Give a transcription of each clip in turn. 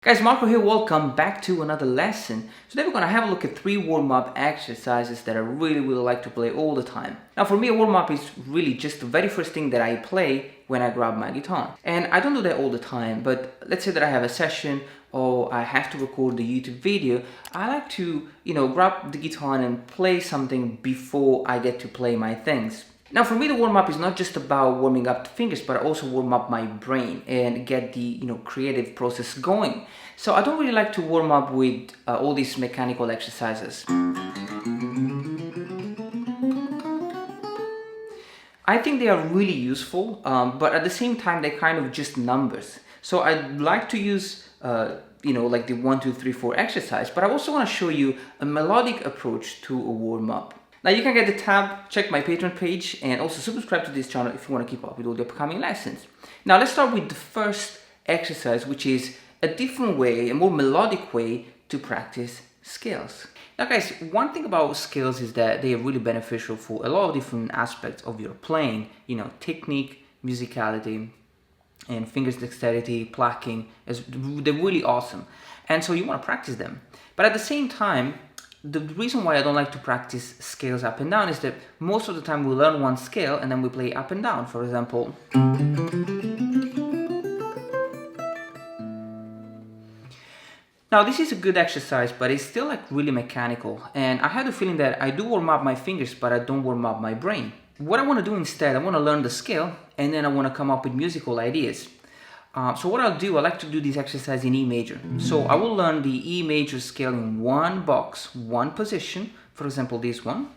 Guys, Marco here, welcome back to another lesson. Today we're going to have a look at 3 warm-up exercises that I really like to play all the time. Now for me, a warm-up is really just the very first thing that I play when I grab my guitar. And I don't do that all the time, but let's say that I have a session or I have to record the YouTube video. I like to, grab the guitar and play something before I get to play my things. Now for me, the warm-up is not just about warming up the fingers, but I also warm up my brain and get the creative process going. So I don't really like to warm up with all these mechanical exercises. I think they are really useful, but at the same time they're kind of just numbers. So I'd like to use like the 1, 2, 3, 4 exercise, but I also want to show you a melodic approach to a warm-up. Now you can get the tab, check my Patreon page, and also subscribe to this channel if you want to keep up with all the upcoming lessons. Now let's start with the first exercise, which is a different way, a more melodic way to practice scales. Now guys, one thing about scales is that they are really beneficial for a lot of different aspects of your playing, technique, musicality, and fingers dexterity, plucking. They're really awesome. And so you want to practice them. But at the same time, the reason why I don't like to practice scales up and down is that most of the time we learn one scale and then we play up and down. For example, now this is a good exercise, but it's still like really mechanical, and I have the feeling that I do warm up my fingers, but I don't warm up my brain. What I want to do instead, I want to learn the scale and then I want to come up with musical ideas. So what I'll do, I like to do this exercise in E major. So I will learn the E major scale in one box, one position. For example, this one.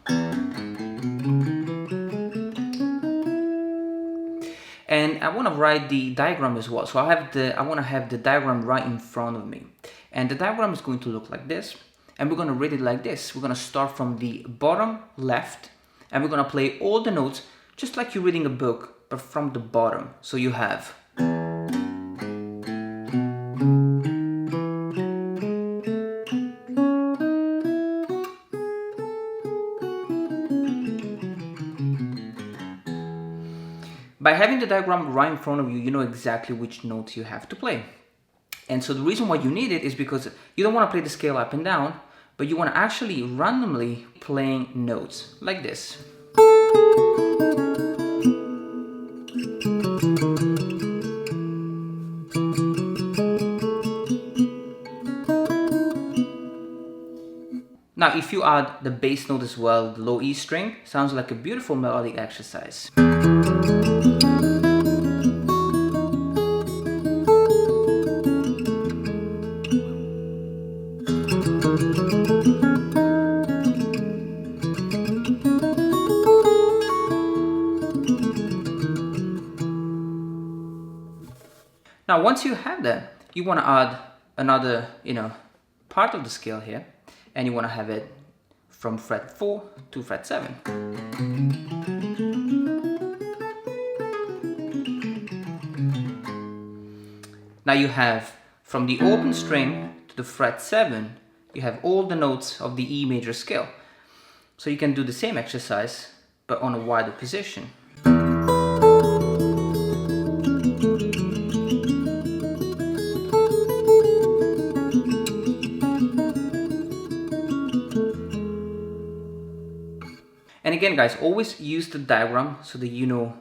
And I want to write the diagram as well. So I want to have the diagram right in front of me. And the diagram is going to look like this. And we're going to read it like this. We're going to start from the bottom left. And we're going to play all the notes just like you're reading a book, but from the bottom. So you have... By having the diagram right in front of you, you know exactly which notes you have to play. And so the reason why you need it is because you don't want to play the scale up and down, but you want to actually randomly playing notes like this. Now if you add the bass note as well, the low E string, sounds like a beautiful melodic exercise. Now once you have that, you want to add another, part of the scale here, and you want to have it from fret 4 to fret 7. Now you have from the open string to the fret 7, you have all the notes of the E major scale. So you can do the same exercise, but on a wider position. And again guys, always use the diagram so that you know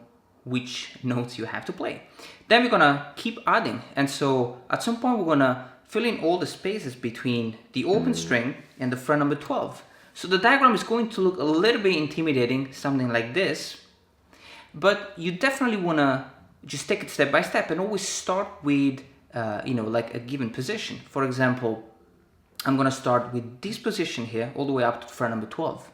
which notes you have to play. Then we're gonna keep adding, and so at some point we're gonna fill in all the spaces between the open string and the fret number 12. So the diagram is going to look a little bit intimidating, something like this, but you definitely wanna just take it step by step and always start with like a given position. For example, I'm gonna start with this position here all the way up to fret number 12.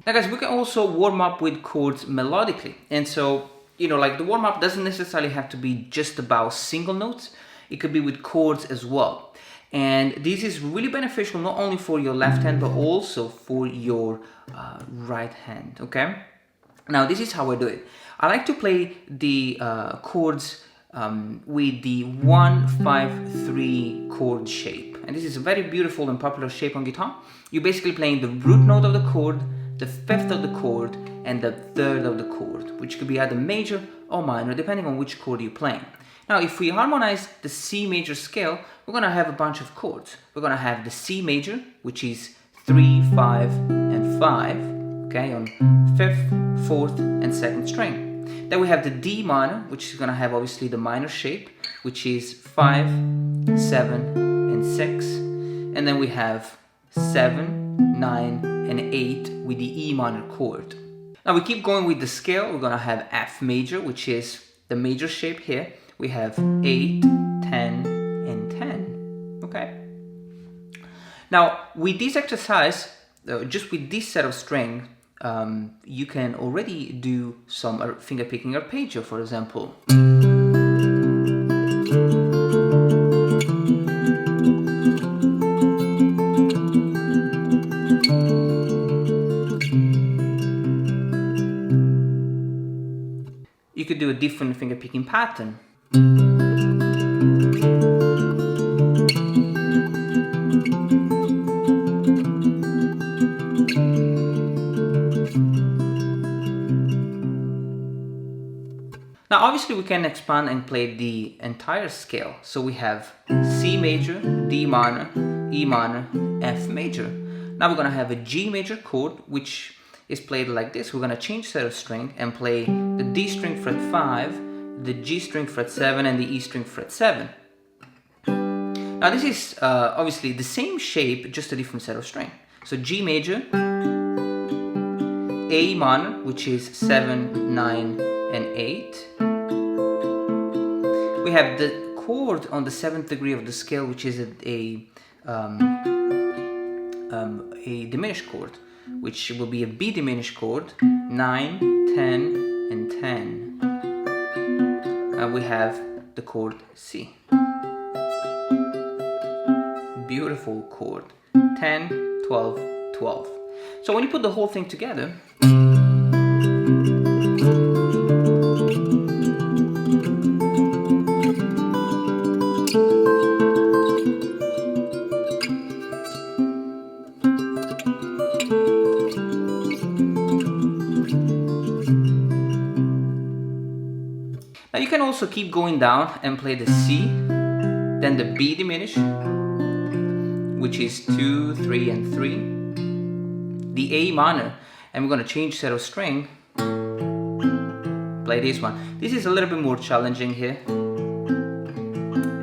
Now guys, we can also warm up with chords melodically. And so, like the warm up doesn't necessarily have to be just about single notes. It could be with chords as well. And this is really beneficial not only for your left hand but also for your right hand, okay? Now this is how I do it. I like to play the chords with the 1-5-3 chord shape, and this is a very beautiful and popular shape on guitar. You're basically playing the root note of the chord, the fifth of the chord, and the third of the chord, which could be either major or minor depending on which chord you're playing. Now if we harmonize the C major scale, we're going to have a bunch of chords. We're going to have the C major, which is 3, 5, and 5, okay, on 5th, 4th, and 2nd string. Then we have the D minor, which is going to have obviously the minor shape, which is 5, 7, and 6. And then we have 7, 9, and 8 with the E minor chord. Now we keep going with the scale. We're going to have F major, which is the major shape here. We have 8, 10, and 10, okay? Now with this exercise, just with this set of strings, you can already do some finger picking arpeggio, for example. You could do a different finger picking pattern. Now obviously we can expand and play the entire scale. So we have C major, D minor, E minor, F major. Now we're going to have a G major chord, which is played like this. We're going to change set of string and play the D string fret 5, the G string fret 7, and the E string fret 7. Now this is obviously the same shape, just a different set of string. So G major, A minor, which is 7, 9, and 8. We have the chord on the 7th degree of the scale, which is a diminished chord, which will be a B diminished chord, 9, 10, and 10. And we have the chord C. Beautiful chord, 10, 12, 12. So when you put the whole thing together, now you can also keep going down and play the C, then the B diminished, which is 2, 3, and 3, the A minor, and we're going to change set of string, play this one. This is a little bit more challenging here,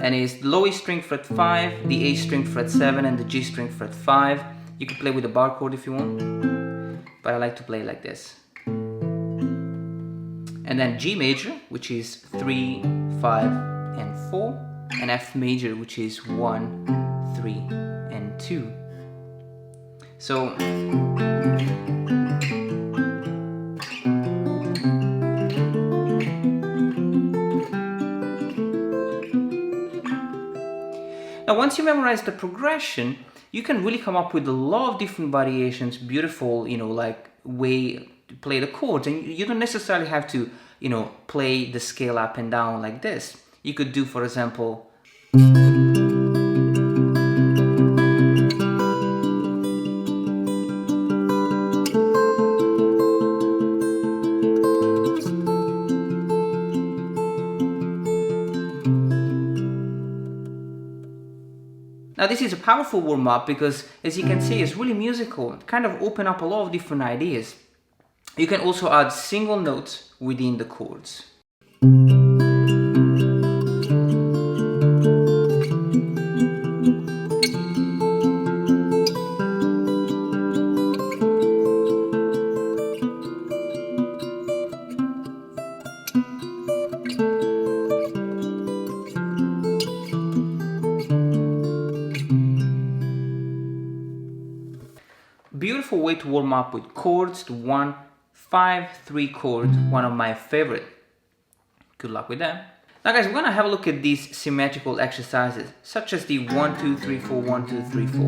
and it's the low A string fret 5, the A string fret 7, and the G string fret 5. You can play with the bar chord if you want, but I like to play like this. And then G major, which is 3, 5, and 4, and F major, which is 1, 3, and 2. So now once you memorize the progression, you can really come up with a lot of different variations, beautiful, like way to play the chords, and you don't necessarily have to, play the scale up and down like this. You could do, for example, now this is a powerful warm-up because, as you can see, it's really musical. It kind of open up a lot of different ideas. You can also add single notes within the chords. Beautiful way to warm up with chords, the 1-5-3 chord, one of my favorite. Good luck with that. Now guys, we're gonna have a look at these symmetrical exercises, such as the 1, 2, 3, 4, 1, 2, 3, 4.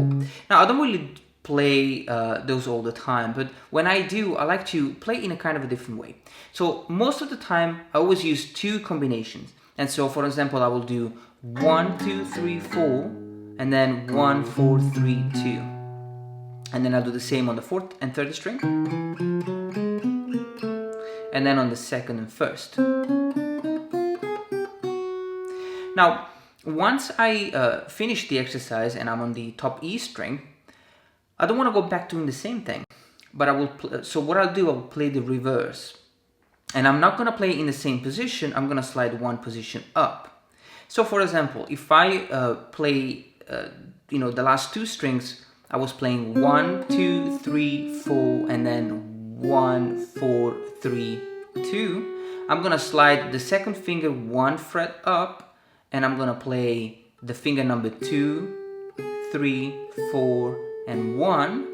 Now I don't really play those all the time, but when I do, I like to play in a kind of a different way. So most of the time, I always use two combinations. And so for example, I will do 1, 2, 3, 4, and then 1, 4, 3, 2. And then I'll do the same on the fourth and third string. And then on the second and first. Now, once I finish the exercise and I'm on the top E string, I don't want to go back doing the same thing. But I will. So what I'll do, I'll play the reverse. And I'm not going to play in the same position, I'm going to slide one position up. So for example, if I play, the last two strings, I was playing 1, 2, 3, 4, and then 1, 4, 3, 2. I'm going to slide the second finger one fret up, and I'm going to play the finger number 2, 3, 4, and 1.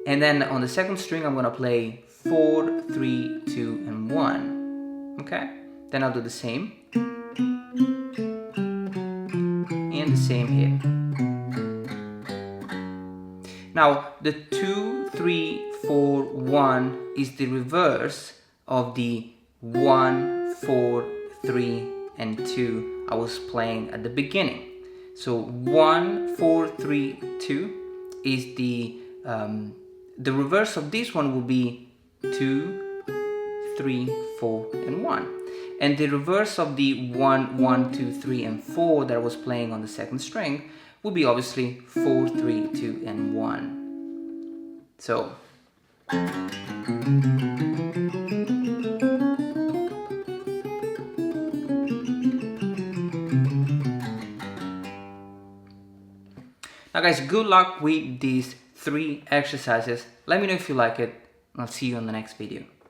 And then on the second string, I'm going to play 4, 3, 2, and 1. Okay? Then I'll do the same. And the same here. Now, the 2, 3, 4, 1 is the reverse of the 1, 4, 3, and 2 I was playing at the beginning. So 1, 4, 3, 2 is the reverse of this one will be 2, 3, 4, and 1. And the reverse of the 1, 1, 2, 3, and 4 that I was playing on the second string will be obviously 4, 3, 2, and 1. So. Now guys, good luck with these 3 exercises. Let me know if you like it. I'll see you on the next video.